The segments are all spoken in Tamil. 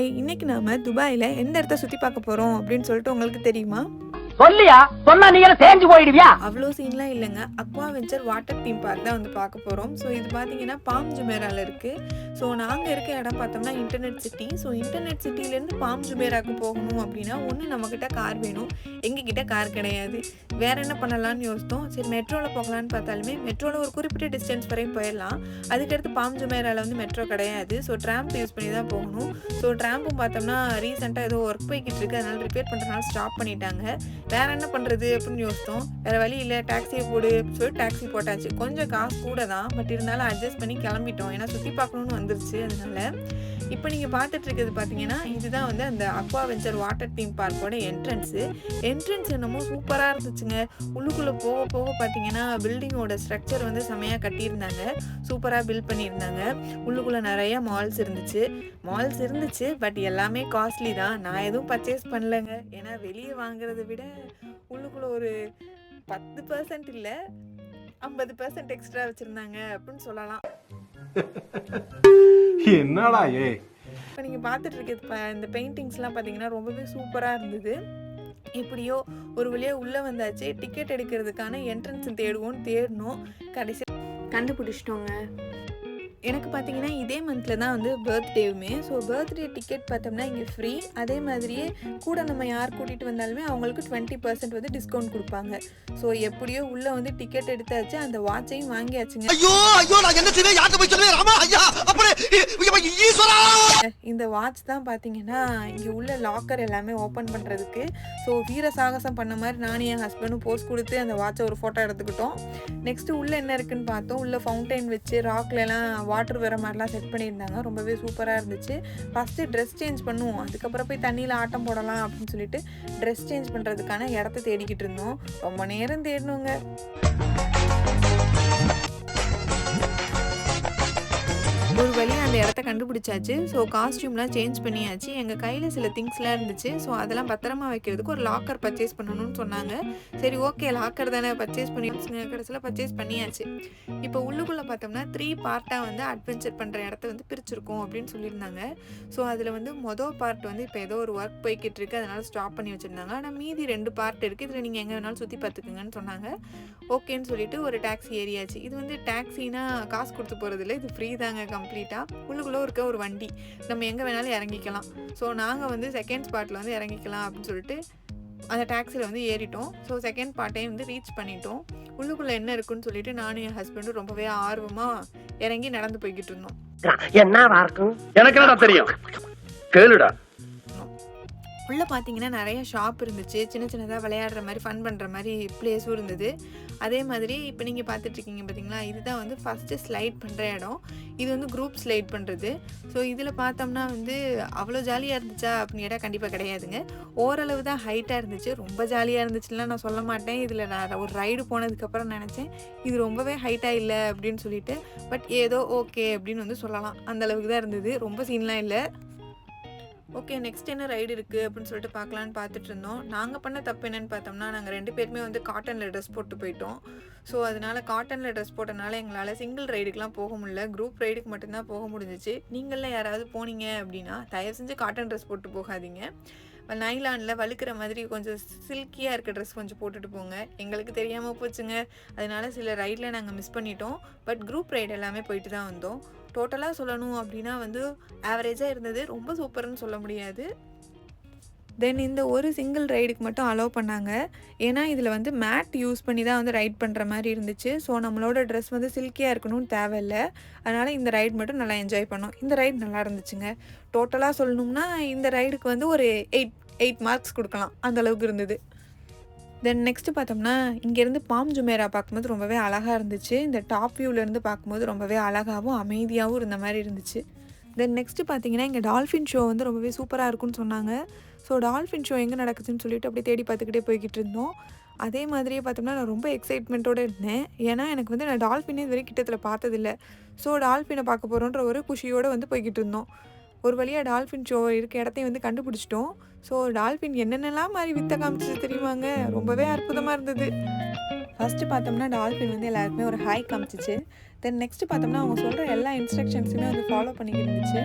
ஹாய், இன்னைக்கு நாம துபாயில எந்த இடத்த சுத்தி பார்க்க போறோம் அப்படின்னு சொல்லிட்டு உங்களுக்கு தெரியுமா? சொல்லியா சொன்னா நீங்க தேஞ்சு போயிடுவியா? அவ்வளோ சீன்லாம் இல்லைங்க. Aqua venture water theme park தான் வந்து பார்க்க போகிறோம். ஸோ இது பார்த்தீங்கன்னா பாம் ஜுமேராவில் இருக்குது. ஸோ நாங்கள் இருக்க இடம் பார்த்தோம்னா இன்டர்நெட் சிட்டி. ஸோ இன்டர்நெட் சிட்டிலேருந்து பாம் ஜுமேராவுக்கு போகணும் அப்படின்னா ஒன்று நம்மக்கிட்ட கார் வேணும். எங்ககிட்ட கார் கிடையாது. வேறு என்ன பண்ணலான்னு யோசித்தோம். சரி மெட்ரோவில் போகலான்னு பார்த்தாலுமே மெட்ரோவில் ஒரு குறிப்பிட்ட டிஸ்டன்ஸ் வரையும் போயிடலாம். அதுக்கடுத்து பாம் ஜுமேராவில் வந்து மெட்ரோ கிடையாது. ஸோ ட்ராம்ப் யூஸ் பண்ணி தான் போகணும். ஸோ ட்ராம்பும் பார்த்தோம்னா ரீசெண்டாக ஏதோ ஒர்க் போய்கிட்டு இருக்குது, அதனால் ரிப்பேர் பண்ணுறதுனால ஸ்டாப் பண்ணிட்டாங்க. வேறு என்ன பண்ணுறது அப்படின்னு யோசித்தோம். வேறு வழி இல்லை, டாக்ஸியை போடு அப்படின்னு சொல்லி டாக்ஸி போட்டாச்சு. கொஞ்சம் காசு கூட தான், பட் இருந்தாலும் அட்ஜஸ்ட் பண்ணி கிளம்பிட்டோம். ஏன்னா சுற்றி பார்க்கணுன்னு வந்துருச்சு. அதனால இப்போ நீங்கள் பார்த்துட்டு இருக்கிறது பார்த்தீங்கன்னா இதுதான் வந்து அந்த அக்வா வெஞ்சர் வாட்டர் தீம் பார்க்கோட என்ட்ரன்ஸ் என்னமோ சூப்பராக இருந்துச்சுங்க. உள்ளுக்குள்ளே போக போக பார்த்தீங்கன்னா பில்டிங்கோட ஸ்ட்ரக்சர் வந்து செமையாக கட்டியிருந்தாங்க, சூப்பராக பில்ட் பண்ணியிருந்தாங்க. உள்ளுக்குள்ளே நிறைய மால்ஸ் இருந்துச்சு, பட் எல்லாமே காஸ்ட்லி தான். நான் எதுவும் பர்ச்சேஸ் பண்ணலைங்க. ஏன்னா வெளியே வாங்குறத விட உள்ளுக்குள்ளே ஒரு 10% இல்லை 50% எக்ஸ்ட்ரா வச்சுருந்தாங்க அப்படின்னு சொல்லலாம். என்னடா இப்போ நீங்கள் பார்த்துட்டு இருக்கிறது இந்த பெயிண்டிங்ஸ்லாம் பார்த்தீங்கன்னா ரொம்பவே சூப்பராக இருந்தது. எப்படியோ ஒரு வழியாக உள்ளே வந்தாச்சு. டிக்கெட் எடுக்கிறதுக்கான என்ட்ரன்ஸ் தேடணும். கடைசியாக கண்டுபிடிச்சிட்டோங்க. எனக்கு பார்த்தீங்கன்னா இதே மந்தில் தான் வந்து பர்த்டேவுமே. ஸோ பர்த்டே டிக்கெட் பார்த்தோம்னா இங்கே ஃப்ரீ. அதே மாதிரியே கூட நம்ம யார் கூட்டிகிட்டு வந்தாலுமே அவங்களுக்கு 20% வந்து டிஸ்கவுண்ட் கொடுப்பாங்க. ஸோ எப்படியோ உள்ளே வந்து டிக்கெட் எடுத்தாச்சு, அந்த வாட்சையும் வாங்கியாச்சுங்க. இந்த வாட்ச் தான் பார்த்தீங்கன்னா இங்கே உள்ள லாக்கர் எல்லாமே ஓப்பன் பண்ணுறதுக்கு. ஸோ வீர சாகசம் பண்ண மாதிரி நானும் என் ஹஸ்பண்டும் போஸ் கொடுத்து அந்த வாட்சை ஒரு ஃபோட்டோ எடுத்துக்கிட்டோம். நெக்ஸ்ட்டு உள்ளே என்ன இருக்குன்னு பார்த்தோம். உள்ள ஃபவுண்டைன் வச்சு ராக்லலாம் வாட்டர் வர மாதிரிலாம் செட் பண்ணியிருந்தாங்க. ரொம்பவே சூப்பராக இருந்துச்சு. ஃபஸ்ட்டு ட்ரெஸ் சேஞ்ச் பண்ணுவோம், அதுக்கப்புறம் போய் தண்ணியில் ஆட்டம் போடலாம் அப்படின்னு சொல்லிட்டு ட்ரெஸ் சேஞ்ச் பண்ணுறதுக்கான இடத்த தேடிக்கிட்டு இருந்தோம். ரொம்ப நேரம் தேடணுங்க. ஒரு வழியாக அந்த இடத்த கண்டுபிடிச்சாச்சு. ஸோ காஸ்டியூம்லாம் சேஞ்ச் பண்ணியாச்சு. எங்கள் கையில் சில திங்ஸ்லாம் இருந்துச்சு. ஸோ அதெல்லாம் பத்திரமா வைக்கிறதுக்கு ஒரு லாக்கர் பர்ச்சேஸ் பண்ணணும்னு சொன்னாங்க. சரி ஓகே, லாக்கர் தானே பர்ச்சேஸ் பண்ணி கடைசியில் பர்ச்சேஸ் பண்ணியாச்சு. இப்போ உள்ளுக்குள்ளே பார்த்தோம்னா 3 பார்ட்டாக வந்து அட்வென்ச்சர் பண்ணுற இடத்த வந்து பிரிச்சிருக்கோம் அப்படின்னு சொல்லியிருந்தாங்க. ஸோ அதில் வந்து மொதல் பார்ட் வந்து இப்போ ஏதோ ஒரு ஒர்க் போய்கிட்டு இருக்குது, அதனால் ஸ்டாப் பண்ணி வச்சுருந்தாங்க. ஆனால் மீதி 2 பார்ட் இருக்குது. இதில் நீங்கள் எங்கே வேணாலும் சுற்றி பார்த்துக்குங்கன்னு சொன்னாங்க. ஓகேன்னு சொல்லிட்டு ஒரு டாக்ஸி ஏரியாச்சு. இது வந்து டாக்ஸினா காசு கொடுத்து போகிறதில்ல, இது ஃப்ரீ தாங்க கம்ப்ளீட்டாக. உள்ளுக்குள்ளே இருக்க ஒரு வண்டி, நம்ம எங்கே வேணாலும் இறங்கிக்கலாம். ஸோ நாங்கள் வந்து செகண்ட் ஸ்பாட்டில் வந்து இறங்கிக்கலாம் அப்படின்னு சொல்லிட்டு அந்த டாக்ஸியில் வந்து ஏறிட்டோம். ஸோ செகண்ட் பார்ட்டையும் வந்து ரீச் பண்ணிட்டோம். உள்ளுக்குள்ளே என்ன இருக்குன்னு சொல்லிட்டு நானும் என் ஹஸ்பண்டும் ரொம்பவே ஆர்வமாக இறங்கி நடந்து போய்கிட்டு இருந்தோம். என்னவா இருக்கும் எனக்கு என்ன தெரியும், கேளுடா. உள்ளே பார்த்தீங்கன்னா நிறைய ஷாப் இருந்துச்சு. சின்னதாக விளையாடுற மாதிரி ஃபன் பண்ணுற மாதிரி பிளேஸும் இருந்தது. அதே மாதிரி இப்போ நீங்கள் பார்த்துட்ருக்கீங்க பார்த்தீங்களா, இதுதான் வந்து ஃபஸ்ட்டு ஸ்லைட் பண்ணுற இடம். இது வந்து குரூப் ஸ்லைட் பண்ணுறது. ஸோ இதில் பார்த்தோம்னா வந்து அவ்வளோ ஜாலியாக இருந்துச்சா அப்படின்னு கேட்டால் கண்டிப்பாக கிடையாதுங்க. ஓரளவு தான் ஹைட்டாக இருந்துச்சு. ரொம்ப ஜாலியாக இருந்துச்சுலாம் நான் சொல்ல மாட்டேன். இதில் நான் ஒரு ரைடு போனதுக்கப்புறம் நினச்சேன் இது ரொம்பவே ஹைட்டாக இல்லை அப்படின்னு சொல்லிட்டு. பட் ஏதோ ஓகே அப்படின்னு வந்து சொல்லலாம். அந்தளவுக்கு தான் இருந்தது, ரொம்ப சீன்லாம் இல்லை. ஓகே, நெக்ஸ்ட் என்ன ரைடு இருக்குது அப்படின்னு சொல்லிட்டு பார்க்கலான்னு பார்த்துட்டு இருந்தோம். நாங்கள் பண்ண தப்பு என்னென்னு பார்த்தோம்னா நாங்கள் 2 பேருமே வந்து காட்டனில் ட்ரெஸ் போட்டு போயிட்டோம். ஸோ அதனால் காட்டனில் ட்ரெஸ் போட்டனால எங்களால் சிங்கிள் ரைடுக்கெலாம் போக முடியல, குரூப் ரைடுக்கு மட்டும்தான் போக முடிஞ்சிச்சு. நீங்களில் யாராவது போனீங்க அப்படின்னா தயவு செஞ்சு காட்டன் ட்ரெஸ் போட்டு போகாதீங்க. நைலானில் வழுக்கிற மாதிரி கொஞ்சம் சில்கியாக இருக்க ட்ரெஸ் கொஞ்சம் போட்டுட்டு போங்க. எங்களுக்கு தெரியாமல் போச்சுங்க, அதனால சில ரைடில் நாங்கள் மிஸ் பண்ணிட்டோம். பட் குரூப் ரைடு எல்லாமே போயிட்டு தான் வந்தோம். டோட்டலாக சொல்லணும் அப்படின்னா வந்து ஆவரேஜாக இருந்தது, ரொம்ப சூப்பர்னு சொல்ல முடியாது. தென் இந்த ஒரு சிங்கிள் ரைடுக்கு மட்டும் அலோவ் பண்ணாங்க. ஏன்னா இதில் வந்து மேட் யூஸ் பண்ணி தான் வந்து ரைட் பண்ணுற மாதிரி இருந்துச்சு. ஸோ நம்மளோட ட்ரெஸ் வந்து சில்கியாக இருக்கணும்னு தேவையில்லை. அதனால் இந்த ரைடு மட்டும் நல்லா என்ஜாய் பண்ணோம். இந்த ரைடு நல்லா இருந்துச்சுங்க. டோட்டலாக சொல்லணும்னா இந்த ரைடுக்கு வந்து ஒரு 8 மார்க்ஸ் கொடுக்கலாம், அந்தளவுக்கு இருந்தது. தென் நெக்ஸ்ட்டு பார்த்தோம்னா இங்கேருந்து பாம் ஜுமேரா பார்க்கும்போது ரொம்பவே அழகாக இருந்துச்சு. இந்த டாப் வியூவிலேருந்து பார்க்கும்போது ரொம்பவே அழகாகவும் அமைதியாகவும் இருந்த மாதிரி இருந்துச்சு. தென் நெக்ஸ்ட்டு பார்த்தீங்கன்னா இங்கே டால்ஃபின் ஷோ வந்து ரொம்பவே சூப்பராக இருக்குன்னு சொன்னாங்க. ஸோ டால்ஃபின் ஷோ எங்கே நடக்குதுன்னு சொல்லிட்டு அப்படியே தேடி பார்த்துக்கிட்டே போய்கிட்டு இருந்தோம். அதே மாதிரியே பார்த்தோம்னா நான் ரொம்ப எக்ஸைட்மெண்ட்டோடு இருந்தேன். ஏன்னா எனக்கு வந்து நான் டால்ஃபினே இது வரைக்கும் கிட்டத்தில் பார்த்ததில்ல. ஸோ டால்ஃபினை பார்க்க போகிறோன்ற ஒரு குஷியோடு வந்து போய்கிட்டு இருந்தோம். ஒரு வழியாக டால்ஃபின் ஷோ இருக்க இடத்தையும் வந்து கண்டுபிடிச்சிட்டோம். ஸோ டால்ஃபின் என்னென்னலாம் மாதிரி வித்த காமிச்சிச்சு தெரியுமாங்க, ரொம்பவே அற்புதமாக இருந்தது. ஃபஸ்ட்டு பார்த்தோம்னா டால்ஃபின் வந்து எல்லாருக்குமே ஒரு ஹாய் காமிச்சிச்சு. தென் நெக்ஸ்ட்டு பார்த்தோம்னா அவங்க சொல்கிற எல்லா இன்ஸ்ட்ரக்ஷன்ஸுமே வந்து ஃபாலோ பண்ணிக்கிட்டு இருந்துச்சு.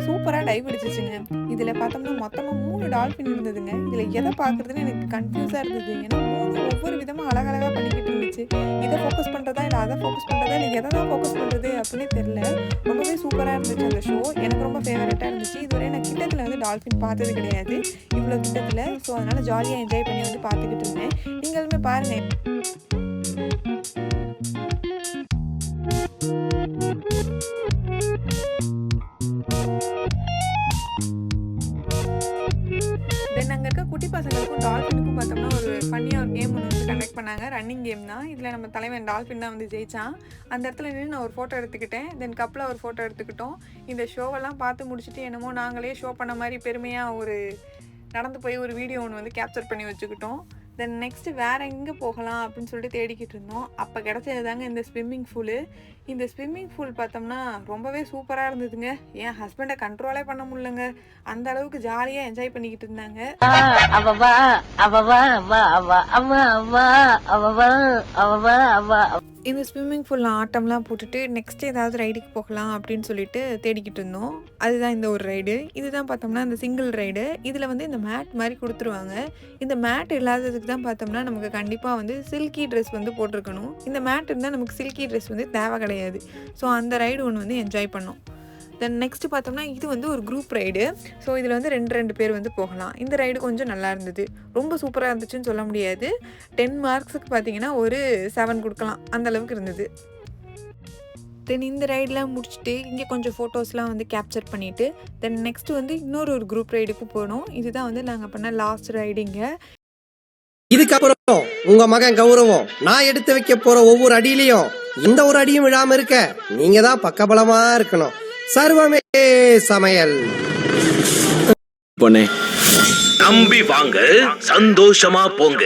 சூப்பராக டைவ் அடிச்சிச்சுங்க. இதில் பார்த்தோம்னா மொத்தமாக 3 டால்ஃபின் இருந்ததுங்க. இதில் எதை பார்க்குறதுன்னு எனக்கு கன்ஃபியூஸாக இருந்தது. ஏன்னா 3 ஒவ்வொரு விதமாக அழகழகாக பண்ணிக்கிட்டு இருந்துச்சு. இதை ஃபோக்கஸ் பண்ணுறதா இல்லை அதை ஃபோக்கஸ் பண்ணுறதா இல்லை எதை தான் ஃபோக்கஸ் பண்ணுறது அப்படின்னு தெரில. ரொம்பவே சூப்பராக இருந்துச்சு அந்த ஷோ. எனக்கு ரொம்ப ஃபேவரட்டாக இருந்துச்சு. இதுவரை நான் கிட்டத்தில் வந்து டால்ஃபின் பார்த்தது கிடையாது இவ்வளோ கிட்டத்தில். ஸோ அதனால் ஜாலியாக என்ஜாய் பண்ணி வந்து பார்த்துக்கிட்டு இருந்தேன். நீங்களுமே பாருங்கள். தென் அங்கே இருக்க குட்டி பசங்களுக்கும் டால்ஃபினுக்கும் பார்த்தோம்னா ஒரு ஃபன்னியாக ஒரு கேம் ஒன்று வந்து கண்டக்ட் பண்ணாங்க. ரன்னிங் கேம் தான். இதில் நம்ம தலைவன் டால்ஃபின் தான் வந்து ஜெயிச்சான். அந்த இடத்துல நின்று நான் ஒரு ஃபோட்டோ எடுத்துக்கிட்டேன். தென் கப்பில் ஒரு ஃபோட்டோ எடுத்துக்கிட்டோம். இந்த ஷோவெல்லாம் பார்த்து முடிச்சுட்டு என்னமோ நாங்களே ஷோ பண்ண மாதிரி பெருமையாக ஒரு நடந்து போய் ஒரு வீடியோ ஒன்று வந்து கேப்சர் பண்ணி வச்சுக்கிட்டோம். தென் நெக்ஸ்ட்டு வேறு எங்கே போகலாம் அப்படின்னு சொல்லிட்டு தேடிக்கிட்டு இருந்தோம். அப்போ கிடச்சது தாங்க இந்த ஸ்விம்மிங் பூலு. இந்த ஸ்விம்மிங் பூல் பார்த்தோம்னா ரொம்பவே சூப்பராக இருந்ததுங்க. என் ஹஸ்பண்டை கண்ட்ரோலே பண்ண முடியலங்க. அந்த அளவுக்கு ஜாலியாக என்ஜாய் பண்ணிக்கிட்டு இருந்தாங்க. இந்த ஸ்விம்மிங் பூலில் ஆட்டம்லாம் போட்டுட்டு நெக்ஸ்ட் ஏதாவது ரைடுக்கு போகலாம் அப்படின்னு சொல்லிட்டு தேடிக்கிட்டு இருந்தோம். அதுதான் இந்த ஒரு ரைடு. இதுதான் பார்த்தோம்னா இந்த சிங்கிள் ரைடு. இதில் வந்து இந்த மேட் மாதிரி கொடுத்துருவாங்க. இந்த மேட் இல்லாததுக்கு தான் பார்த்தோம்னா நமக்கு கண்டிப்பாக வந்து சில்கி ட்ரெஸ் வந்து போட்டிருக்கணும். இந்த மேட் இருந்தால் நமக்கு சில்கி ட்ரெஸ் வந்து தேவை கிடையாது. ஸோ அந்த ரைடு ஒன்று வந்து என்ஜாய் பண்ணோம். தென் நெக்ஸ்ட்டு பார்த்தோம்னா இது வந்து ஒரு குரூப் ரைடு. ஸோ இதில் வந்து 2 பேர் வந்து போகலாம். இந்த ரைடு கொஞ்சம் நல்லா இருந்தது. ரொம்ப சூப்பராக இருந்துச்சுன்னு சொல்ல முடியாது. 10 மார்க்ஸுக்கு பார்த்தீங்கன்னா ஒரு 7 கொடுக்கலாம். அந்த அளவுக்கு இருந்தது. தென் இந்த ரைடெலாம் முடிச்சுட்டு இங்கே கொஞ்சம் ஃபோட்டோஸ்லாம் வந்து கேப்சர் பண்ணிவிட்டு தென் நெக்ஸ்ட்டு வந்து இன்னொரு குரூப் ரைடுக்கு போனோம். இதுதான் வந்து நாங்கள் பண்ண லாஸ்ட் ரைடிங்க. இதுக்கப்புறம் உங்க மகன் கௌரவம் நான் எடுத்து வைக்க போற ஒவ்வொரு அடியிலையும் எந்த ஒரு அடியும் விழாம இருக்க நீங்க தான் பக்கபலமா இருக்கணும். சர்வமே சமையல். நம்பி வாங்க, சந்தோஷமா போங்க.